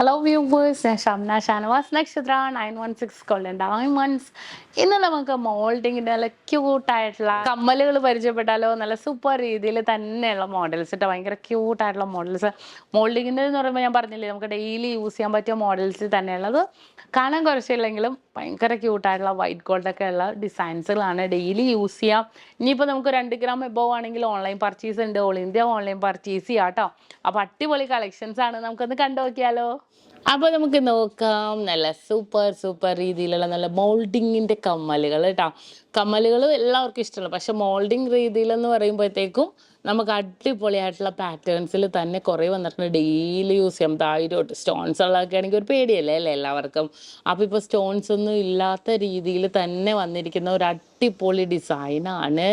Hello viewers, SHAMNA Shanavas Nakshatra 916 Golden Diamonds. ഇന്ന് നമുക്ക് മോൾഡിങ്ങിൻ്റെ നല്ല ക്യൂട്ടായിട്ടുള്ള കമ്മലുകൾ പരിചയപ്പെട്ടാലോ. നല്ല സൂപ്പർ രീതിയിൽ തന്നെയുള്ള മോഡൽസ് കേട്ടോ, ഭയങ്കര ക്യൂട്ടായിട്ടുള്ള മോഡൽസ്. മോൾഡിങ്ങിൻ്റെ എന്ന് പറയുമ്പോൾ ഞാൻ പറഞ്ഞില്ലേ, നമുക്ക് ഡെയിലി യൂസ് ചെയ്യാൻ പറ്റിയ മോഡൽസ് തന്നെയുള്ളത്. കാണാൻ കുറച്ചില്ലെങ്കിലും ഭയങ്കര ക്യൂട്ടായിട്ടുള്ള വൈറ്റ് ഗോൾഡൊക്കെ ഉള്ള ഡിസൈൻസുകളാണ്. ഡെയിലി യൂസ് ചെയ്യാം. ഇനിയിപ്പോൾ നമുക്ക് 2 ഗ്രാം എബോവ് ആണെങ്കിൽ ഓൺലൈൻ പർച്ചേസ് ഉണ്ട്, ഓൾ ഇന്ത്യ ഓൺലൈൻ പർച്ചേസ് ചെയ്യാം കേട്ടോ. അപ്പോൾ അടിപൊളി കളക്ഷൻസ് ആണ്, നമുക്കൊന്ന് കണ്ടു നോക്കിയാലോ. അപ്പോൾ നമുക്ക് നോക്കാം നല്ല സൂപ്പർ രീതിയിലുള്ള നല്ല മോൾഡിങ്ങിൻ്റെ കമ്മലുകൾ കേട്ടോ. കമ്മലുകൾ എല്ലാവർക്കും ഇഷ്ടമാണ്, പക്ഷെ മോൾഡിങ് രീതിയിലെന്ന് പറയുമ്പോഴത്തേക്കും നമുക്ക് അടിപൊളിയായിട്ടുള്ള പാറ്റേൺസിൽ തന്നെ കുറേ വന്നിട്ടുണ്ട്. ഡെയിലി യൂസ് ചെയ്യാം. ധൈര്യമായിട്ട് സ്റ്റോൺസ് ഉള്ളതൊക്കെ ആണെങ്കിൽ ഒരു പേടിയല്ലേ അല്ലേ എല്ലാവർക്കും. അപ്പോൾ ഇപ്പോൾ സ്റ്റോൺസ് ഒന്നും ഇല്ലാത്ത രീതിയിൽ തന്നെ വന്നിരിക്കുന്ന ഒരു അടിപൊളി ഡിസൈനാണ്.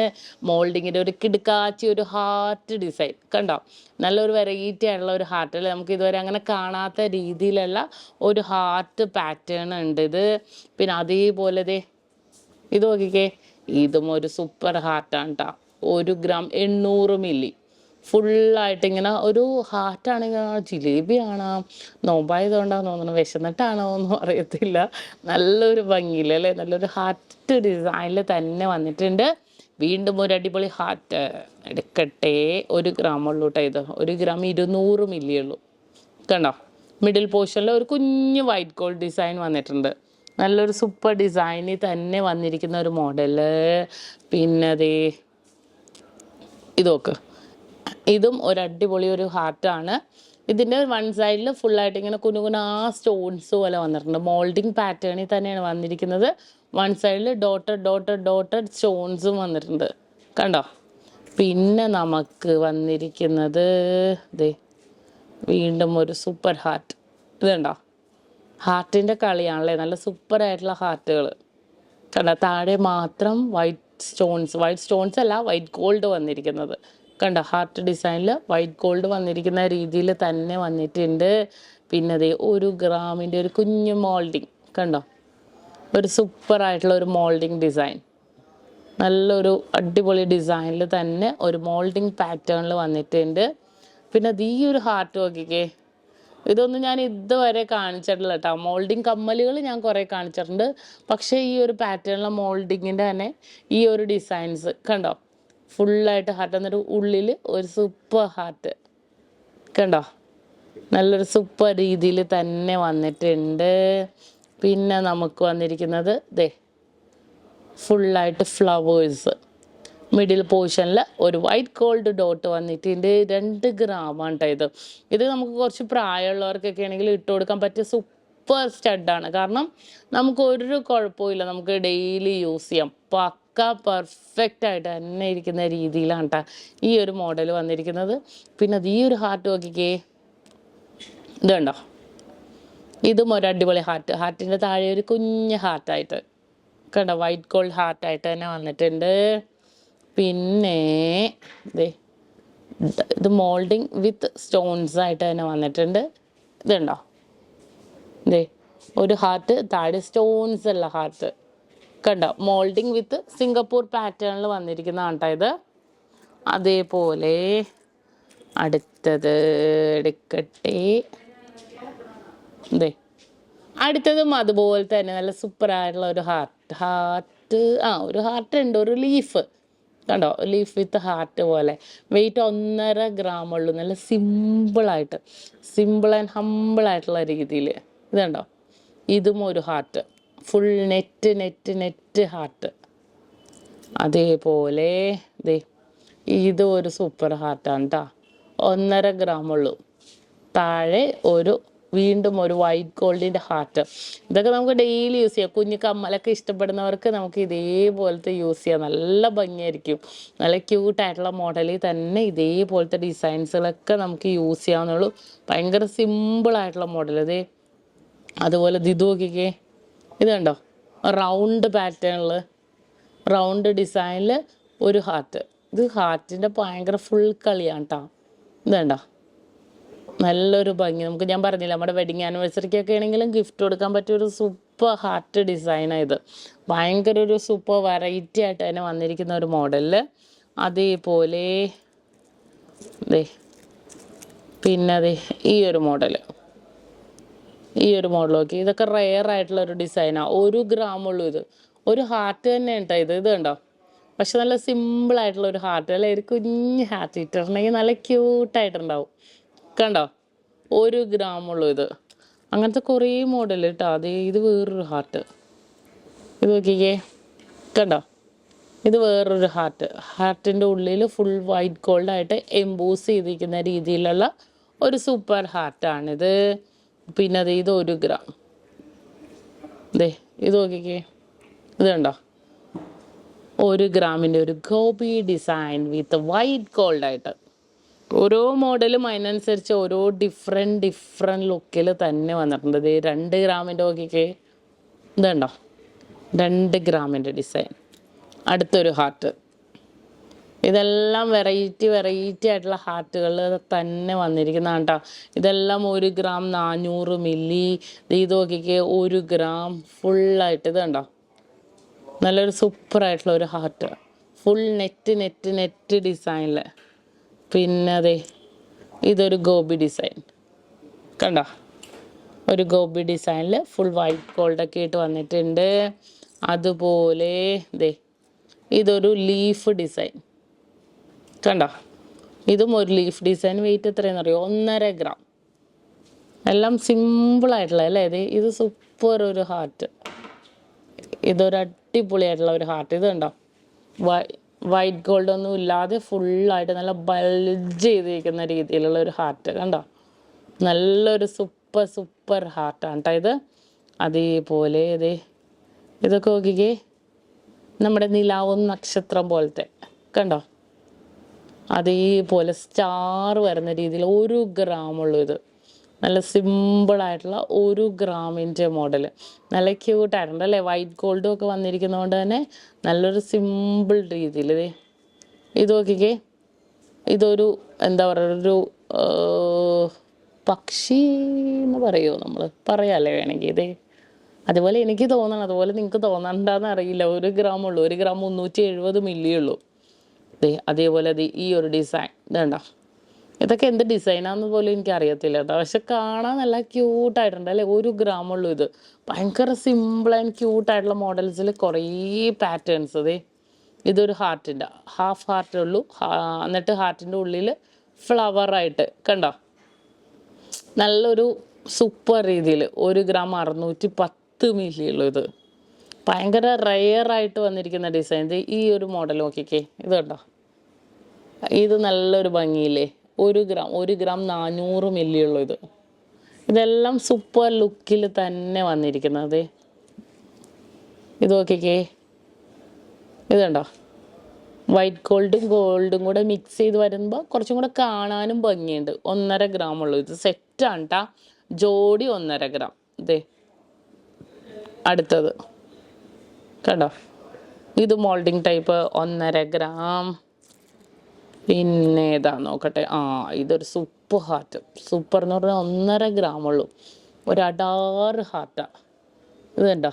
മോൾഡിങ്ങിൻ്റെ ഒരു കിടുക്കാച്ചി ഒരു ഹാർട്ട് ഡിസൈൻ കണ്ടോ. നല്ലൊരു വെറൈറ്റി ആയിട്ടുള്ള ഒരു ഹാർട്ട് അല്ലേ, നമുക്ക് ഇതുവരെ അങ്ങനെ കാണാത്ത രീതിയിലുള്ള ഒരു ഹാർട്ട് പാറ്റേൺ ഉണ്ട് ഇത്. പിന്നെ അതേപോലെ ഇത് നോക്കിക്കേ, ഇതും ഒരു സൂപ്പർ ഹാർട്ടാണ് കേട്ടോ. 1 ഗ്രാം 800 മില്ലി ഫുള്ളായിട്ട് ഇങ്ങനെ ഒരു ഹാർട്ടാണെങ്കിൽ ജിലേബിയാണോ നോമ്പായതുകൊണ്ടാണ് തോന്നുന്നു, വിശന്നിട്ടാണോ ഒന്നും അറിയത്തില്ല. നല്ലൊരു ഭംഗിയില്ല അല്ലേ, നല്ലൊരു ഹാർട്ട് ഡിസൈനിൽ തന്നെ വന്നിട്ടുണ്ട്. വീണ്ടും ഒരു അടിപൊളി ഹാർട്ട് എടുക്കട്ടെ. 1 ഗ്രാം ഉള്ളൂ കേട്ടോ ഇത്. 1 ഗ്രാം 200 മില്ലി ഉള്ളൂ കണ്ടോ. മിഡിൽ പോർഷനിൽ ഒരു കുഞ്ഞ് വൈറ്റ് ഗോൾഡ് ഡിസൈൻ വന്നിട്ടുണ്ട്. നല്ലൊരു സൂപ്പർ ഡിസൈനിൽ തന്നെ വന്നിരിക്കുന്ന ഒരു മോഡല്. പിന്നെ ഇതൊക്കെ ഇതും ഒരു അടിപൊളി ഒരു ഹാർട്ടാണ്. ഇതിൻ്റെ വൺ സൈഡിൽ ഫുള്ളായിട്ട് ഇങ്ങനെ കുനുകുനാ സ്റ്റോൺസ് പോലെ വന്നിട്ടുണ്ട്. മോൾഡിങ് പാറ്റേണിൽ തന്നെയാണ് വന്നിരിക്കുന്നത്. വൺ സൈഡിൽ ഡോട്ടഡ് സ്റ്റോൺസും വന്നിട്ടുണ്ട് കണ്ടോ. പിന്നെ നമുക്ക് വന്നിരിക്കുന്നത് വീണ്ടും ഒരു സൂപ്പർ ഹാർട്ട്. ഇതുണ്ടോ, ഹാർട്ടിൻ്റെ കളിയാണല്ലേ, നല്ല സൂപ്പറായിട്ടുള്ള ഹാർട്ടുകൾ കണ്ടോ. താഴെ മാത്രം വൈറ്റ് സ്റ്റോൺസ് അല്ല, വൈറ്റ് ഗോൾഡ് വന്നിരിക്കുന്നത് കണ്ടോ. ഹാർട്ട് ഡിസൈനിൽ വൈറ്റ് ഗോൾഡ് വന്നിരിക്കുന്ന രീതിയിൽ തന്നെ വന്നിട്ടുണ്ട്. പിന്നെ 1 ഗ്രാമിൻ്റെ ഒരു കുഞ്ഞു മോൾഡിങ് കണ്ടോ. ഒരു സൂപ്പറായിട്ടുള്ള ഒരു മോൾഡിങ് ഡിസൈൻ, നല്ലൊരു അടിപൊളി ഡിസൈനിൽ തന്നെ ഒരു മോൾഡിങ് പാറ്റേണിൽ വന്നിട്ടുണ്ട്. പിന്നെ ഈ ഒരു ഹാർട്ട് നോക്കിക്കേ, ഇതൊന്നും ഞാൻ ഇതുവരെ കാണിച്ചിട്ടില്ല കേട്ടോ. മോൾഡിങ് കമ്മലുകൾ ഞാൻ കുറേ കാണിച്ചിട്ടുണ്ട്, പക്ഷേ ഈ ഒരു പാറ്റേണിലെ മോൾഡിങ്ങിൻ്റെ തന്നെ ഈ ഒരു ഡിസൈൻസ് കണ്ടോ. ഫുള്ളായിട്ട് ഹാർട്ട് എന്നിട്ട് ഉള്ളിൽ ഒരു സൂപ്പർ ഹാർട്ട് കണ്ടോ. നല്ലൊരു സൂപ്പർ രീതിയിൽ തന്നെ വന്നിട്ടുണ്ട്. പിന്നെ നമുക്ക് വന്നിരിക്കുന്നത് ഫുള്ളായിട്ട് ഫ്ലവേഴ്സ്. മിഡിൽ പോർഷനിൽ ഒരു വൈറ്റ് ഗോൾഡ് ഡോട്ട് വന്നിട്ടുണ്ട്. 2 ഗ്രാമാണ് കേട്ടോ ഇത് നമുക്ക് കുറച്ച് പ്രായമുള്ളവർക്കൊക്കെ ആണെങ്കിൽ ഇട്ട് കൊടുക്കാൻ പറ്റിയ സൂപ്പർ സ്റ്റഡാണ്. കാരണം നമുക്ക് ഒരു കുഴപ്പമില്ല, നമുക്ക് ഡെയിലി യൂസ് ചെയ്യാം. പക്ക പെർഫെക്റ്റ് ആയിട്ട് തന്നെ ഇരിക്കുന്ന രീതിയിലാണ് കേട്ടോ ഈ ഒരു മോഡൽ വന്നിരിക്കുന്നത്. പിന്നെ ഈ ഒരു ഹാർട്ട് നോക്കിക്കേ, ഇതുണ്ടോ. ഇതും ഒരു അടിപൊളി ഹാർട്ടിൻ്റെ താഴെ ഒരു കുഞ്ഞ് ഹാർട്ടായിട്ട് കണ്ടോ, വൈറ്റ് ഗോൾഡ് ഹാർട്ടായിട്ട് തന്നെ വന്നിട്ടുണ്ട്. പിന്നെ ഇത് മോൾഡിങ് വിത്ത് സ്റ്റോൺസ് ആയിട്ട് തന്നെ വന്നിട്ടുണ്ട്. ഇതുണ്ടോ, ഒരു ഹാർട്ട് താഴെ സ്റ്റോൺസ് ഉള്ള ഹാർട്ട് കണ്ടോ. മോൾഡിങ് വിത്ത് സിംഗപ്പൂർ പാറ്റേണിൽ വന്നിരിക്കുന്നതാണ് കേട്ടോ ഇത്. അതേപോലെ അടുത്തത് എടുക്കട്ടെ. അടുത്തതും അതുപോലെ തന്നെ നല്ല സൂപ്പറായിട്ടുള്ള ഒരു ഒരു ഹാർട്ട് ഉണ്ട്, ഒരു ലീഫ് കണ്ടോ. ലീഫ് വിത്ത് ഹാർട്ട് പോലെ. വെയിറ്റ് 1.5 ഗ്രാം ഉള്ളൂ. നല്ല സിമ്പിൾ ആൻഡ് ഹമ്പിളായിട്ടുള്ള രീതിയിൽ ഇതുണ്ടോ. ഇതും ഒരു ഹാർട്ട്, ഫുൾ നെറ്റ് ഹാർട്ട്. അതേപോലെ ഇതും ഒരു സൂപ്പർ ഹാർട്ടാണ് കേട്ടോ. 1.5 ഗ്രാം ഉള്ളൂ. താഴെ വീണ്ടും ഒരു വൈറ്റ് ഗോൾഡിൻ്റെ ഹാർട്ട്. ഇതൊക്കെ നമുക്ക് ഡെയിലി യൂസ് ചെയ്യാം. കുഞ്ഞു കമ്മലൊക്കെ ഇഷ്ടപ്പെടുന്നവർക്ക് നമുക്ക് ഇതേപോലത്തെ യൂസ് ചെയ്യാം. നല്ല ഭംഗിയായിരിക്കും. നല്ല ക്യൂട്ടായിട്ടുള്ള മോഡലിൽ തന്നെ ഇതേപോലത്തെ ഡിസൈൻസുകളൊക്കെ നമുക്ക് യൂസ് ചെയ്യാവുന്നുള്ളൂ. ഭയങ്കര സിമ്പിളായിട്ടുള്ള മോഡൽ. അതുപോലെ ഇത് നോക്കിക്കേ, ഇത് കണ്ടോ, റൗണ്ട് പാറ്റേണിൽ റൗണ്ട് ഡിസൈനിൽ ഒരു ഹാർട്ട്. ഇത് ഹാർട്ടിൻ്റെ ഭയങ്കര ഫുൾ കളിയാണ് കേട്ടോ. ഇത് കണ്ടോ, നല്ലൊരു ഭംഗി. നമുക്ക് ഞാൻ പറഞ്ഞില്ല, നമ്മുടെ വെഡിങ് ആനിവേഴ്സറിക്കൊക്കെ ആണെങ്കിലും ഗിഫ്റ്റ് കൊടുക്കാൻ പറ്റിയ ഒരു സൂപ്പർ ഹാർട്ട് ഡിസൈനാണ് ഇത്. ഭയങ്കര ഒരു സൂപ്പർ വെറൈറ്റി ആയിട്ട് തന്നെ വന്നിരിക്കുന്ന ഒരു മോഡലിൽ. അതേപോലെ പിന്നെ ഈ ഒരു മോഡൽ ഈ ഒരു മോഡൽ നോക്കി, ഇതൊക്കെ റെയർ ആയിട്ടുള്ള ഒരു ഡിസൈനാണ്. 1 ഗ്രാമുള്ളൂ ഇത്. ഒരു ഹാർട്ട് തന്നെ കേട്ടോ ഇത് കണ്ടോ. പക്ഷെ നല്ല സിമ്പിൾ ആയിട്ടുള്ള ഒരു ഹാർട്ട് അല്ലേ, ഒരു കുഞ്ഞ് ഹാർട്ട് ഇട്ടിട്ടുണ്ടെങ്കിൽ നല്ല ക്യൂട്ടായിട്ടുണ്ടാവും. കണ്ടോ, 1 ഗ്രാമുള്ളൂ ഇത്. അങ്ങനത്തെ കുറേ മോഡൽ കേട്ടോ. അത് ഇത് വേറൊരു ഹാർട്ട്, ഇത് നോക്കിക്കേ കണ്ടോ. ഇത് വേറൊരു ഹാർട്ടിൻ്റെ ഉള്ളിൽ ഫുൾ വൈറ്റ് ഗോൾഡായിട്ട് എംബോസ് ചെയ്തിരിക്കുന്ന രീതിയിലുള്ള ഒരു സൂപ്പർ ഹാർട്ടാണിത്. പിന്നെ അത് ഇത് 1 ഗ്രാം. ഇത് നോക്കിക്കേ, ഇത് കണ്ടോ, 1 ഗ്രാമിൻ്റെ ഒരു ഗോപി ഡിസൈൻ വിത്ത് വൈറ്റ് ഗോൾഡായിട്ട്. ഓരോ മോഡലും അതിനനുസരിച്ച് ഓരോ ഡിഫറെൻറ്റ് ലുക്കിൽ തന്നെ വന്നിട്ടുണ്ട്. ഇത് 2 ഗ്രാമിൻ്റെ നോക്കിക്കേ, ഇത് കണ്ടോ, 2 ഗ്രാമിൻ്റെ ഡിസൈൻ. അടുത്തൊരു ഹാർട്ട്. ഇതെല്ലാം വെറൈറ്റി ആയിട്ടുള്ള ഹാർട്ടുകൾ തന്നെ വന്നിരിക്കുന്നതാണ് കേട്ടോ. ഇതെല്ലാം 1 ഗ്രാം 400 മില്ലി. ഇത് നോക്കിക്കേ, 1 ഗ്രാം ഫുള്ളായിട്ട്. ഇത് കണ്ടോ, നല്ലൊരു സൂപ്പറായിട്ടുള്ള ഒരു ഹാർട്ട്, ഫുൾ നെറ്റ് ഡിസൈനിൽ. പിന്നെ അതെ ഇതൊരു ഗോപി ഡിസൈൻ കണ്ടോ, ഒരു ഗോപി ഡിസൈനിൽ ഫുൾ വൈറ്റ് ഗോൾഡൊക്കെ ഇട്ട് വന്നിട്ടുണ്ട്. അതുപോലെ ഇതൊരു ലീഫ് ഡിസൈൻ കണ്ടോ, ഇതും ഒരു ലീഫ് ഡിസൈൻ. വെയിറ്റ് എത്രയാണെന്ന് അറിയോ, 1.5 ഗ്രാം. എല്ലാം സിമ്പിളായിട്ടുള്ള അല്ലേ. ഇത് സൂപ്പർ ഒരു ഹാർട്ട്, ഇതൊരു അടിപൊളിയായിട്ടുള്ള ഒരു ഹാർട്ട്. ഇത് കണ്ടോ, വൈറ്റ് ഗോൾഡ് ഒന്നും ഇല്ലാതെ ഫുള്ളായിട്ട് നല്ല ബൾജ് ചെയ്തിരിക്കുന്ന രീതിയിലുള്ള ഒരു ഹാർട്ട് കണ്ടോ. നല്ലൊരു സൂപ്പർ ഹാർട്ടാണ് കേട്ടോ ഇത്. അതേപോലെ ഇതൊക്കെ നോക്കിക്കേ, നമ്മുടെ നിലാവും നക്ഷത്രം പോലത്തെ കണ്ടോ. അതേപോലെ സ്റ്റാർ വരുന്ന രീതിയിൽ 1 ഗ്രാമുള്ളൂ ഇത്. നല്ല സിമ്പിളായിട്ടുള്ള 1 ഗ്രാമിൻ്റെ മോഡൽ. നല്ല ക്യൂട്ടായിട്ടുണ്ട് അല്ലേ. വൈറ്റ് ഗോൾഡും ഒക്കെ വന്നിരിക്കുന്നതുകൊണ്ട് തന്നെ നല്ലൊരു സിമ്പിൾ രീതിയിൽ. ഇത് നോക്കിക്കേ, ഇതൊരു എന്താ പറയുക, ഒരു പക്ഷി എന്ന് പറയുമോ, നമ്മൾ പറയാമല്ലേ വേണമെങ്കിൽ. അതുപോലെ എനിക്ക് തോന്നണം, അതുപോലെ നിങ്ങൾക്ക് തോന്നണ്ടെന്ന് അറിയില്ല. 1 ഗ്രാമുള്ളൂ, 1 ഗ്രാം 370 മില്ലി ഉള്ളൂ. അതേപോലെ ഈ ഒരു ഡിസൈൻ ഇതുണ്ടോ. ഇതൊക്കെ എന്ത് ഡിസൈനാന്ന് പോലും എനിക്ക് അറിയത്തില്ല കേട്ടോ. പക്ഷെ കാണാൻ നല്ല ക്യൂട്ടായിട്ടുണ്ട് അല്ലേ. 1 ഗ്രാമുള്ളൂ ഇത്. ഭയങ്കര സിമ്പിൾ ആൻഡ് ക്യൂട്ടായിട്ടുള്ള മോഡൽസിൽ കുറേ പാറ്റേൺസ്. ഇതൊരു ഹാർട്ടിൻ്റെ ഹാഫ് ഹാർട്ടേ ഉള്ളൂ. എന്നിട്ട് ഹാർട്ടിൻ്റെ ഉള്ളിൽ ഫ്ലവറായിട്ട് കണ്ടോ, നല്ലൊരു സൂപ്പർ രീതിയിൽ. 1 ഗ്രാം 610 മില്ലി ഉള്ളൂ ഇത്. ഭയങ്കര റെയറായിട്ട് വന്നിരിക്കുന്ന ഡിസൈൻ. ഈ ഒരു മോഡൽ നോക്കിക്കേ, ഇത് കണ്ടോ, ഇത് നല്ലൊരു ഭംഗിയില്ലേ. 1 ഗ്രാം 400 മില്ലി ഉള്ളൂ ഇത്. ഇതെല്ലാം സൂപ്പർ ലുക്കിൽ തന്നെ വന്നിരിക്കുന്നത്. ഇത് നോക്കിക്കേ, ഇത് കണ്ടോ, വൈറ്റ് ഗോൾഡും കൂടെ മിക്സ് ചെയ്ത് വരുമ്പോൾ കുറച്ചും കൂടെ കാണാനും ഭംഗിയുണ്ട്. 1.5 ഗ്രാമുള്ളൂ ഇത്. സെറ്റാണ് കേട്ടോ, ജോഡി 1.5 ഗ്രാം. അടുത്തത് കണ്ടോ, ഇത് മോൾഡിങ് ടൈപ്പ് 1.5 ഗ്രാം. പിന്നെ ഏതാ നോക്കട്ടെ, ഇതൊരു സൂപ്പർ ഹാർട്ട്. സൂപ്പർ എന്ന് പറഞ്ഞാൽ 1.5 ഗ്രാമുള്ളൂ. ഒരു അടാറ് ഹാർട്ടാണ് ഇത് കണ്ടോ.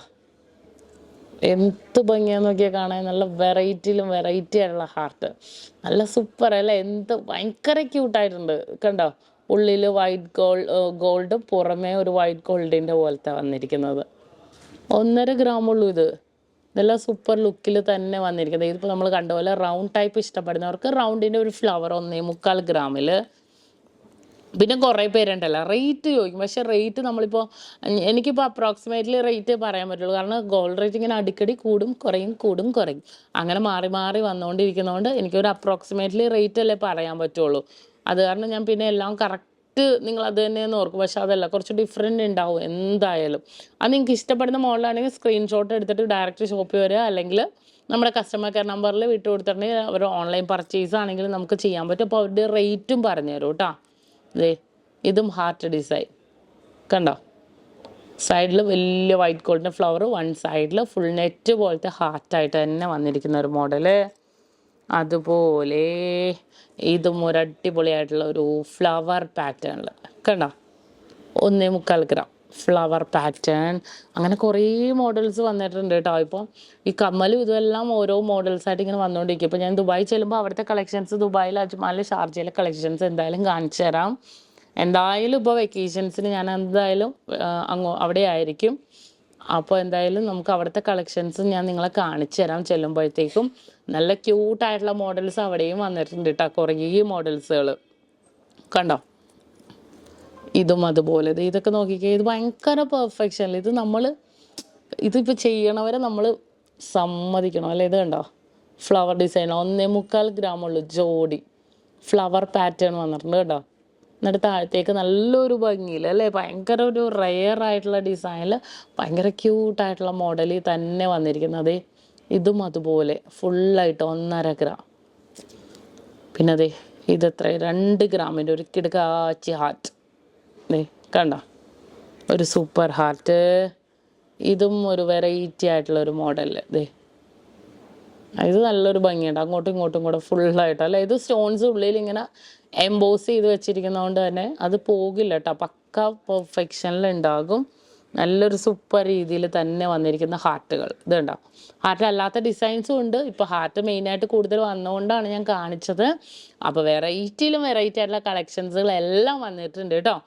എന്ത് ഭംഗിയാന്ന് നോക്കിയാൽ കാണാൻ. നല്ല വെറൈറ്റി ആയിട്ടുള്ള ഹാർട്ട്. നല്ല സൂപ്പർ അല്ലേ. ഭയങ്കര ക്യൂട്ടായിട്ടുണ്ട് കണ്ടോ. ഉള്ളിൽ വൈറ്റ് ഗോൾഡും പുറമേ ഒരു വൈറ്റ് ഗോൾഡിൻ്റെ പോലത്തെ വന്നിരിക്കുന്നത്. 1.5 ഗ്രാമുള്ളൂ ഇത്. ഇതെല്ലാം സൂപ്പർ ലുക്കിൽ തന്നെ വന്നിരിക്കുന്നത്. ഇതിപ്പോൾ നമ്മൾ കണ്ട പോലെ റൗണ്ട് ടൈപ്പ് ഇഷ്ടപ്പെടുന്നവർക്ക് റൗണ്ടിൻ്റെ ഒരു ഫ്ലവർ 1.25 ഗ്രാമിൽ. പിന്നെ കുറേ പേരുണ്ടല്ലോ റേറ്റ് ചോദിക്കും. പക്ഷേ റേറ്റ് നമ്മളിപ്പോൾ എനിക്കിപ്പോൾ അപ്രോക്സിമേറ്റ്ലി റേറ്റ് പറയാൻ പറ്റുള്ളൂ. കാരണം ഗോൾഡ് റേറ്റ് ഇങ്ങനെ അടിക്കടി കൂടും കുറയും അങ്ങനെ മാറി വന്നുകൊണ്ടിരിക്കുന്നതുകൊണ്ട് എനിക്കൊരു അപ്രോക്സിമേറ്റ്ലി റേറ്റ് അല്ലേ പറയാൻ പറ്റുള്ളൂ. അത് കാരണം ഞാൻ പിന്നെ എല്ലാം കറക്റ്റ് നിങ്ങൾ അത് തന്നെയെന്ന് ഓർക്കും. പക്ഷെ അതല്ല, കുറച്ച് ഡിഫറെൻ്റ് ഉണ്ടാവും എന്തായാലും. അത് നിങ്ങൾക്ക് ഇഷ്ടപ്പെടുന്ന മോഡലാണെങ്കിൽ സ്ക്രീൻഷോട്ട് എടുത്തിട്ട് ഡയറക്റ്റ് ഷോപ്പിൽ വരിക, അല്ലെങ്കിൽ നമ്മുടെ കസ്റ്റമർ കെയർ നമ്പറിൽ വിട്ടു കൊടുത്തിട്ടുണ്ടെങ്കിൽ അവർ ഓൺലൈൻ പർച്ചേസ് ആണെങ്കിൽ നമുക്ക് ചെയ്യാൻ പറ്റും. അപ്പോൾ അവരുടെ റേറ്റും പറഞ്ഞു തരും കേട്ടോ. ഇതും ഹാർട്ട് ഡിസൈൻ കണ്ടോ. സൈഡിൽ വലിയ വൈറ്റ് ഗോൾഡിൻ്റെ ഫ്ലവർ, വൺ സൈഡിൽ ഫുൾ നെറ്റ് പോലത്തെ ഹാർട്ടായിട്ട് തന്നെ വന്നിരിക്കുന്ന ഒരു മോഡല്. അതുപോലെ ഇതും ഒരു അടിപൊളിയായിട്ടുള്ള ഒരു ഫ്ലവർ പാറ്റേണിൽ കണ്ടോ, 1.25 ഗ്രാം ഫ്ലവർ പാറ്റേൺ. അങ്ങനെ കുറേ മോഡൽസ് വന്നിട്ടുണ്ട് കേട്ടോ. ഇപ്പോൾ ഈ കമ്മലും ഇതെല്ലാം ഓരോ മോഡൽസായിട്ട് ഇങ്ങനെ വന്നുകൊണ്ടിരിക്കും. ഇപ്പോൾ ഞാൻ ദുബായ് ചെല്ലുമ്പോൾ അവിടുത്തെ കളക്ഷൻസ്, ദുബായിൽ, അജ്മാലിൽ, ഷാർജയിലെ കളക്ഷൻസ് എന്തായാലും കാണിച്ചു തരാം. എന്തായാലും ഇപ്പോൾ വെക്കേഷൻസിന് ഞാൻ എന്തായാലും അവിടെ ആയിരിക്കും. അപ്പോൾ എന്തായാലും നമുക്ക് അവിടുത്തെ കളക്ഷൻസ് ഞാൻ നിങ്ങളെ കാണിച്ചു തരാം ചെല്ലുമ്പോഴത്തേക്കും. നല്ല ക്യൂട്ടായിട്ടുള്ള മോഡൽസ് അവിടെയും വന്നിട്ടുണ്ട് കേട്ടോ, കുറേ മോഡൽസുകൾ കണ്ടോ. ഇതും അതുപോലെ ഇതൊക്കെ നോക്കിക്കേ, ഇത് ഭയങ്കര പെർഫെക്ഷൻ. ഇത് ഇതിപ്പോൾ ചെയ്യണവരെ നമ്മൾ സമ്മതിക്കണം അല്ലേ. ഇത് കണ്ടോ, ഫ്ലവർ ഡിസൈൻ 1.25 ഗ്രാമുള്ളൂ ജോഡി. ഫ്ലവർ പാറ്റേൺ വന്നിട്ടുണ്ട് കേട്ടോ. എന്നിട്ട് താഴത്തേക്ക് നല്ലൊരു ഭംഗിയിൽ അല്ലേ, ഭയങ്കര ഒരു റെയർ ആയിട്ടുള്ള ഡിസൈനിൽ ഭയങ്കര ക്യൂട്ടായിട്ടുള്ള മോഡലിൽ തന്നെ വന്നിരിക്കുന്നത്. ഇതും അതുപോലെ ഫുള്ളായിട്ട് 1.5 ഗ്രാം. പിന്നെ അതെ ഇതെത്ര 2 ഗ്രാമിൻ്റെ ഒരു കിടക്കാച്ചി ഹാർട്ട് കണ്ടോ, ഒരു സൂപ്പർ ഹാർട്ട്. ഇതും ഒരു വെറൈറ്റി ആയിട്ടുള്ള ഒരു മോഡൽ. ഇത് നല്ലൊരു ഭംഗിയുണ്ട്, അങ്ങോട്ടും ഇങ്ങോട്ടും കൂടെ ഫുള്ളായിട്ട് അല്ലേ. ഇത് സ്റ്റോൺസ് ഉള്ളിൽ ഇങ്ങനെ എംബോസ് ചെയ്ത് വെച്ചിരിക്കുന്നതുകൊണ്ട് തന്നെ അത് പോകില്ല കേട്ടോ, പക്ക പെർഫെക്ഷനിൽ ഉണ്ടാകും. നല്ലൊരു സൂപ്പർ രീതിയിൽ തന്നെ വന്നിരിക്കുന്ന ഹാർട്ടുകൾ. ഇതുണ്ടോ, ഹാർട്ട് അല്ലാത്ത ഡിസൈൻസും ഉണ്ട്. ഇപ്പോൾ ഹാർട്ട് മെയിനായിട്ട് കൂടുതൽ വന്നുകൊണ്ടാണ് ഞാൻ കാണിച്ചത്. അപ്പോൾ വെറൈറ്റിയിലും വെറൈറ്റി ആയിട്ടുള്ള കളക്ഷൻസുകളെല്ലാം വന്നിട്ടുണ്ട് കേട്ടോ.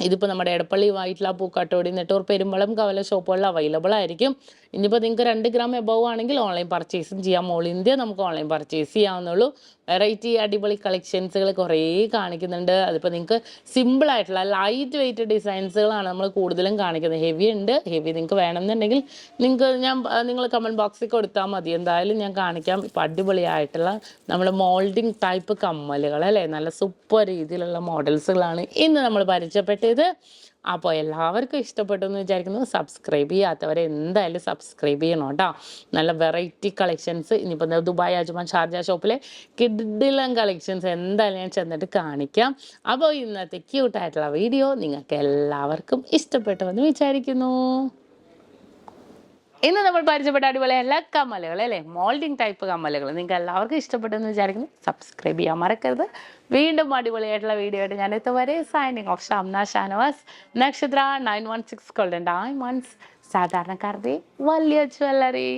ഇതിപ്പോൾ നമ്മുടെ എടപ്പള്ളി വൈറ്റ്ല പൂക്കാട്ടോടി നെട്ടൂർ പെരുമ്പളം കവല ഷോപ്പുകളിൽ അവൈലബിൾ ആയിരിക്കും. ഇനിയിപ്പോൾ നിങ്ങൾക്ക് 2 ഗ്രാം എബവ് ആണെങ്കിൽ ഓൺലൈൻ പർച്ചേസും ചെയ്യാം. ഓൾ ഇന്ത്യ നമുക്ക് ഓൺലൈൻ പർച്ചേസ് ചെയ്യാവുന്നുള്ളൂ. വെറൈറ്റി അടിപൊളി കളക്ഷൻസുകൾ കുറേ കാണിക്കുന്നുണ്ട്. അതിപ്പോൾ നിങ്ങൾക്ക് സിമ്പിളായിട്ടുള്ള ലൈറ്റ് വെയിറ്റ് ഡിസൈൻസുകളാണ് നമ്മൾ കൂടുതലും കാണിക്കുന്നത്. ഹെവി ഉണ്ട്, ഹെവി നിങ്ങൾക്ക് വേണമെന്നുണ്ടെങ്കിൽ നിങ്ങൾ കമൻറ്റ് ബോക്സിൽ കൊടുത്താൽ മതി, എന്തായാലും ഞാൻ കാണിക്കാം. ഇപ്പോൾ അടിപൊളിയായിട്ടുള്ള നമ്മൾ മോൾഡിങ് ടൈപ്പ് കമ്മലുകൾ അല്ലേ, നല്ല സൂപ്പർ രീതിയിലുള്ള മോഡൽസുകളാണ് ഇന്ന് നമ്മൾ പരിചയപ്പെട്ടത്. അപ്പോൾ എല്ലാവർക്കും ഇഷ്ടപ്പെട്ടു എന്ന് വിചാരിക്കുന്നു. സബ്സ്ക്രൈബ് ചെയ്യാത്തവരെ എന്തായാലും സബ്സ്ക്രൈബ് ചെയ്യണം കേട്ടോ. നല്ല വെറൈറ്റി കളക്ഷൻസ് ഇനിയിപ്പോൾ ദുബായ് അജ്മാൻ ഷാർജ ഷോപ്പിലെ കിഡിലൻ കളക്ഷൻസ് എന്തായാലും ഞാൻ ചെന്നിട്ട് കാണിക്കാം. അപ്പോൾ ഇന്നത്തെ ക്യൂട്ടായിട്ടുള്ള വീഡിയോ നിങ്ങൾക്ക് എല്ലാവർക്കും ഇഷ്ടപ്പെട്ടുവെന്ന് വിചാരിക്കുന്നു. ഇന്ന് നമ്മൾ പരിചയപ്പെട്ട അടിപൊളി എല്ലാ കമ്മലുകൾ അല്ലേ, മോൾഡിങ് ടൈപ്പ് കമ്മലുകൾ നിങ്ങൾക്ക് എല്ലാവർക്കും ഇഷ്ടപ്പെട്ടെന്ന് വിചാരിക്കുന്നു. സബ്സ്ക്രൈബ് ചെയ്യാൻ മറക്കരുത്. വീണ്ടും അടിപൊളിയായിട്ടുള്ള വീഡിയോ ആയിട്ട് ഞാൻ എത്തുവരെ സൈനിങ് ഓഫ് ഷംന ഷാനവാസ്. നക്ഷത്ര 916 ഗോൾഡൻ ഡയമണ്ട്സ്, സാധാരണക്കാരുടെ വലിയ ജ്വല്ലറി.